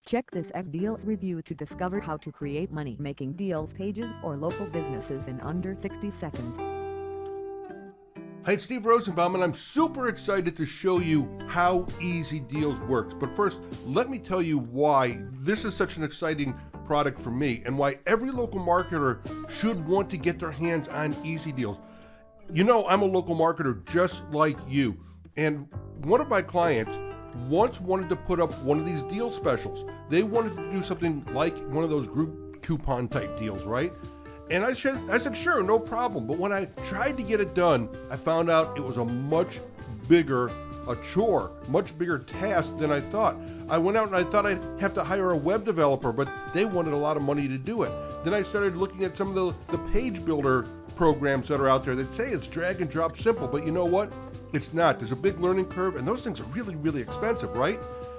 Check this EZDeals review to discover how to create money-making deals pages for local businesses in under 60 seconds. Hi, it's Steve Rosenbaum, and I'm super excited to show you how EZDeals works. But first, let me tell you why this is such an exciting product for me and why every local marketer should want to get their hands on EZDeals. You know, I'm a local marketer just like you, and one of my clients once wanted to put up one of these deal specials. They wanted to do something like one of those group coupon type deals, right? And I said, sure, no problem. But when I tried to get it done, I found out it was a much bigger chore, much bigger task than I thought. I went out and I thought I'd have to hire a web developer, but they wanted a lot of money to do it. Then I started looking at some of the page builder programs that are out there that say it's drag and drop simple, but you know what? It's not. There's a big learning curve, and those things are really, really expensive, right?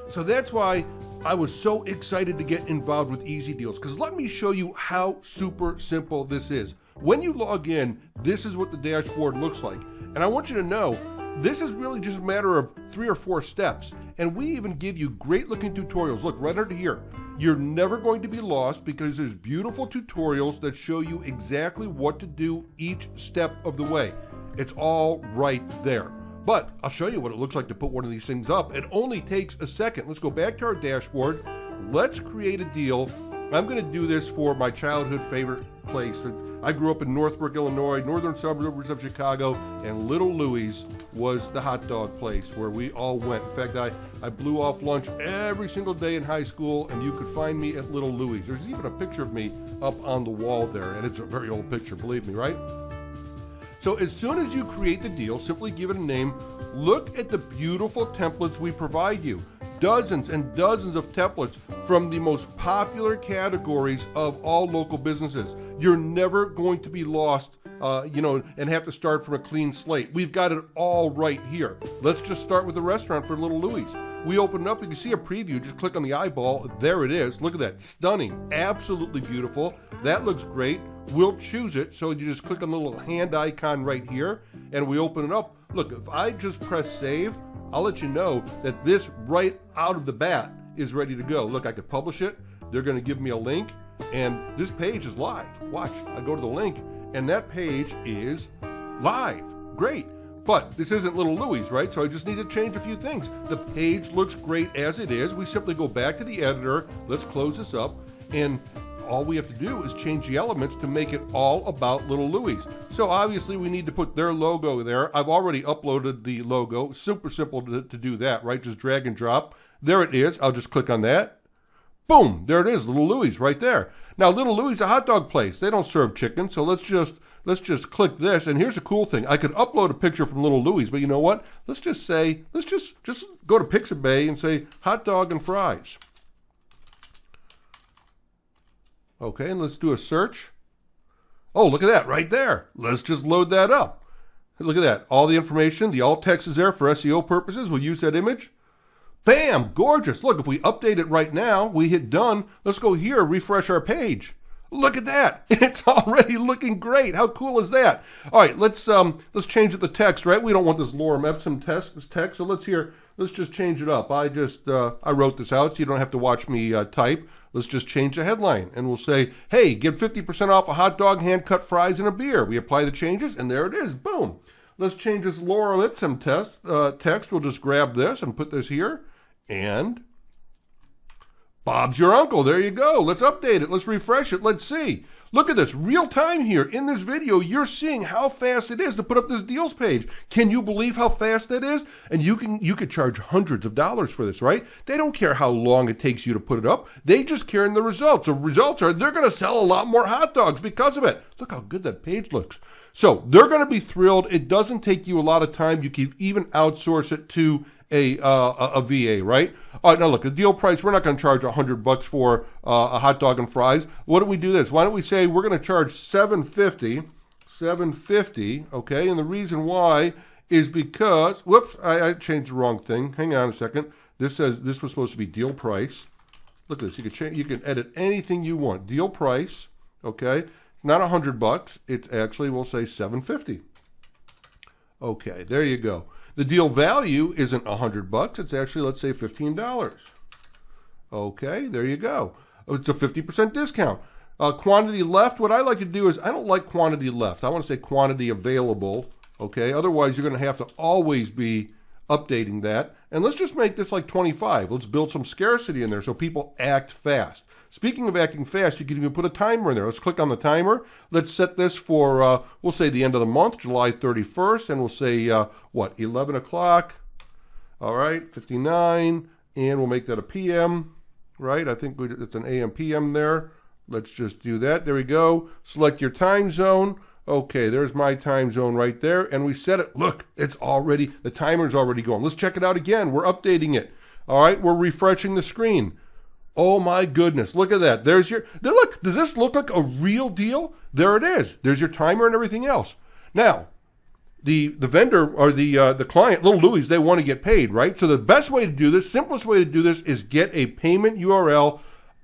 So that's why I was so excited to get involved with EZDeals, because let me show you how super simple this is. When you log in, this is what the dashboard looks like. And I want you to know, this is really just a matter of 3 or 4 steps. And we even give you great looking tutorials. Look, right under here. You're never going to be lost because there's beautiful tutorials that show you exactly what to do each step of the way. It's all right there. But I'll show you what it looks like to put one of these things up. It only takes a second. Let's go back to our dashboard. Let's create a deal. I'm going to do this for my childhood favorite place. I grew up in Northbrook, Illinois, northern suburbs of Chicago, and Little Louie's was the hot dog place where we all went. In fact, I blew off lunch every single day in high school, and you could find me at Little Louie's. There's even a picture of me up on the wall there, and it's a very old picture, believe me, right? So as soon as you create the deal, simply give it a name. Look at the beautiful templates we provide you. Dozens and dozens of templates from the most popular categories of all local businesses. You're never going to be lost, and have to start from a clean slate. We've got it all right here. Let's just start with the restaurant for Little Louie's. We open it up, you can see a preview, just click on the eyeball, there it is. Look at that, stunning, absolutely beautiful. That looks great. We'll choose it, so you just click on the little hand icon right here, and we open it up. Look, if I just press save, I'll let you know that this right out of the bat is ready to go. Look, I could publish it, they're gonna give me a link, and this page is live. Watch, I go to the link, and that page is live. Great. But this isn't Little Louie's, right? So I just need to change a few things. The page looks great as it is. We simply go back to the editor. Let's close this up. And all we have to do is change the elements to make it all about Little Louie's. So obviously we need to put their logo there. I've already uploaded the logo. Super simple to do that, right? Just drag and drop. There it is. I'll just click on that. Boom, there it is, Little Louie's right there. Now Little Louie's is a hot dog place. They don't serve chicken, so let's just click this, and here's a cool thing. I could upload a picture from Little Louie's, but you know what? Let's just go to Pixabay and say hot dog and fries. Okay, and let's do a search. Oh, look at that right there. Let's just load that up. Look at that. All the information, the alt text is there for SEO purposes. We'll use that image. Bam, gorgeous. Look, if we update it right now, we hit done. Let's go here, refresh our page. Look at that. It's already looking great. How cool is that? All right, let's change the text, right? We don't want this lorem ipsum text, so let's just change it up. I wrote this out so you don't have to watch me type. Let's just change the headline, and we'll say, hey, get 50% off a hot dog, hand-cut fries, and a beer. We apply the changes, and there it is. Boom. Let's change this lorem ipsum text. We'll just grab this and put this here, and Bob's your uncle. There you go. Let's update it. Let's refresh it. Let's see. Look at this. Real time here. In this video, you're seeing how fast it is to put up this deals page. Can you believe how fast that is? And you could charge hundreds of dollars for this, right? They don't care how long it takes you to put it up. They just care in the results. The results are they're going to sell a lot more hot dogs because of it. Look how good that page looks. So they're going to be thrilled. It doesn't take you a lot of time. You can even outsource it to a VA, right? All right, now look, the deal price, we're not going to charge $100 for a hot dog and fries. What do we do this? Why don't we say we're going to charge $7.50, okay? And the reason why is because, whoops, I changed the wrong thing. Hang on a second. This says this was supposed to be deal price. Look at this. You can edit anything you want. Deal price, okay? Not $100. It's actually, we'll say $7.50. Okay, there you go. The deal value isn't $100. It's actually, let's say, $15. Okay, there you go. It's a 50% discount. Quantity left, what I like to do is, I don't like quantity left. I want to say quantity available, okay? Otherwise, you're going to have to always be updating that. And let's just make this like 25. Let's build some scarcity in there so people act fast. Speaking of acting fast, you can even put a timer in there. Let's click on the timer. Let's set this for, we'll say the end of the month, July 31st, and we'll say, 11 o'clock. All right, 59, and we'll make that a PM, right? I think it's an AM, PM there. Let's just do that. There we go. Select your time zone. Okay, there's my time zone right there, and we set it. Look, it's already, the timer's already going. Let's check it out again. We're updating it. All right, we're refreshing the screen. Oh my goodness, look at that. There's your, look, does this look like a real deal? There it is. There's your timer and everything else. Now, the vendor or the client, little Louis, they want to get paid, right? So the best way to do this, simplest way to do this is get a payment URL.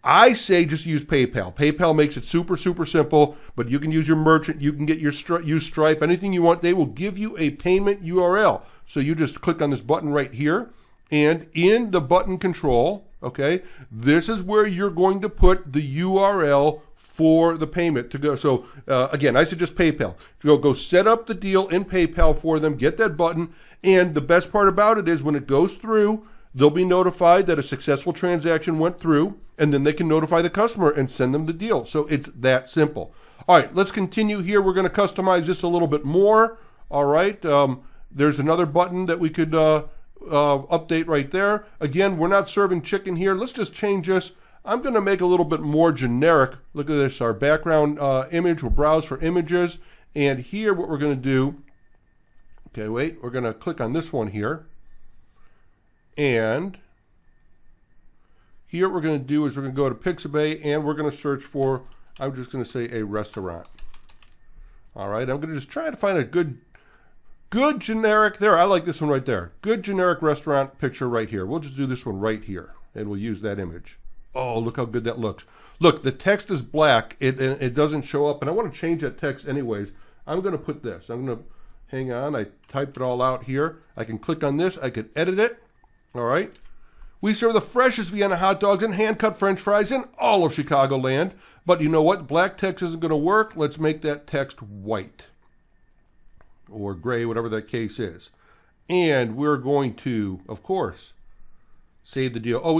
I say just use PayPal. PayPal makes it super, super simple, but you can use your merchant, you can get your use Stripe, anything you want. They will give you a payment URL. So you just click on this button right here, and in the button control, okay, this is where you're going to put the URL for the payment to go. So again, I suggest PayPal. Go set up the deal in PayPal for them, get that button, and the best part about it is when it goes through, they'll be notified that a successful transaction went through, and then they can notify the customer and send them the deal. So it's that simple. All right, let's continue here. We're going to customize this a little bit more. All right, there's another button that we could update right there. Again, we're not serving chicken here. Let's just change this. I'm going to make a little bit more generic. Look at this, our background image. We'll browse for images. And here what we're going to do, okay, wait, we're going to click on this one here. And here what we're going to do is we're going to go to Pixabay and we're going to search for, I'm just going to say a restaurant. All right, I'm going to just try to find a good generic, there, I like this one right there. Good generic restaurant picture right here. We'll just do this one right here and we'll use that image. Oh, look how good that looks. Look, the text is black. It doesn't show up, and I want to change that text anyways. I'm going to put this. I'm going to, hang on, I typed it all out here. I can click on this. I could edit it. All right. We serve the freshest Vienna hot dogs and hand-cut French fries in all of Chicagoland. But you know what? Black text isn't going to work. Let's make that text white or gray, whatever that case is. And we're going to, of course, save the deal. Oh,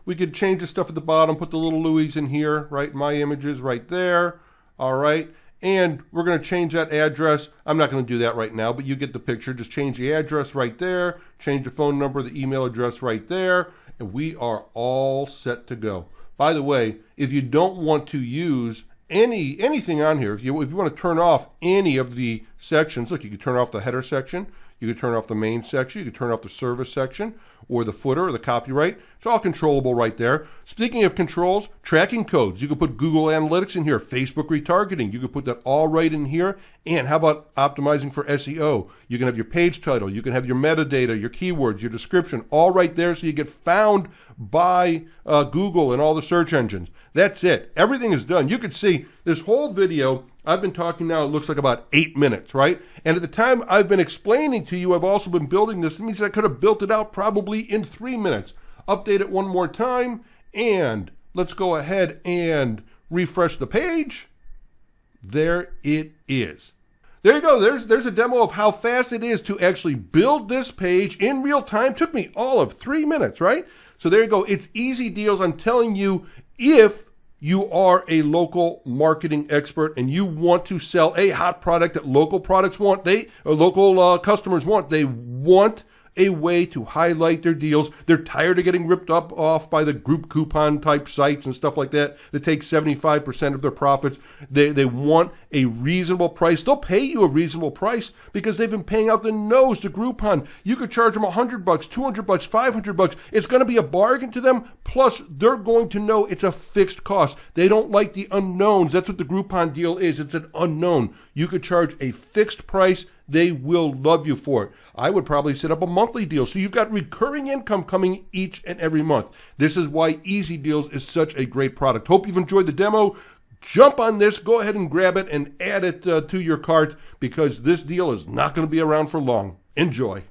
we could change the stuff at the bottom, put the little Louis in here, right? My images right there. All right. And we're going to change that address. I'm not going to do that right now, but you get the picture. Just change the address right there, change the phone number, the email address right there, and we are all set to go. By the way, if you don't want to use anything on here, if you want to turn off any of the sections, look, you can turn off the header section, you can turn off the main section, you can turn off the service section, or the footer, or the copyright. It's all controllable right there. Speaking of controls, tracking codes. You can put Google Analytics in here, Facebook retargeting. You can put that all right in here. And how about optimizing for SEO? You can have your page title. You can have your metadata, your keywords, your description, all right there so you get found by Google and all the search engines. That's it. Everything is done. You could see this whole video, I've been talking now, it looks like about 8 minutes, right? And at the time I've been explaining to you, I've also been building this. It means I could have built it out probably in 3 minutes. Update it one more time, and let's go ahead and refresh the page. There it is. There you go. There's a demo of how fast it is to actually build this page in real time. Took me all of 3 minutes, right? So there you go. It's EZDeals. I'm telling you, if you are a local marketing expert and you want to sell a hot product that local products want, local customers want, they want a way to highlight their deals. They're tired of getting ripped off by the group coupon type sites and stuff like that take 75% of their profits. They want a reasonable price. They'll pay you a reasonable price because they've been paying out the nose to Groupon. You could charge them $100, $200, $500. It's going to be a bargain to them. Plus, they're going to know it's a fixed cost. They don't like the unknowns. That's what the Groupon deal is. It's an unknown. You could charge a fixed price. They will love you for it. I would probably set up a monthly deal so you've got recurring income coming each and every month. This is why EZDeals is such a great product. Hope you've enjoyed the demo. Jump on this, go ahead and grab it and add it to your cart because this deal is not going to be around for long. Enjoy.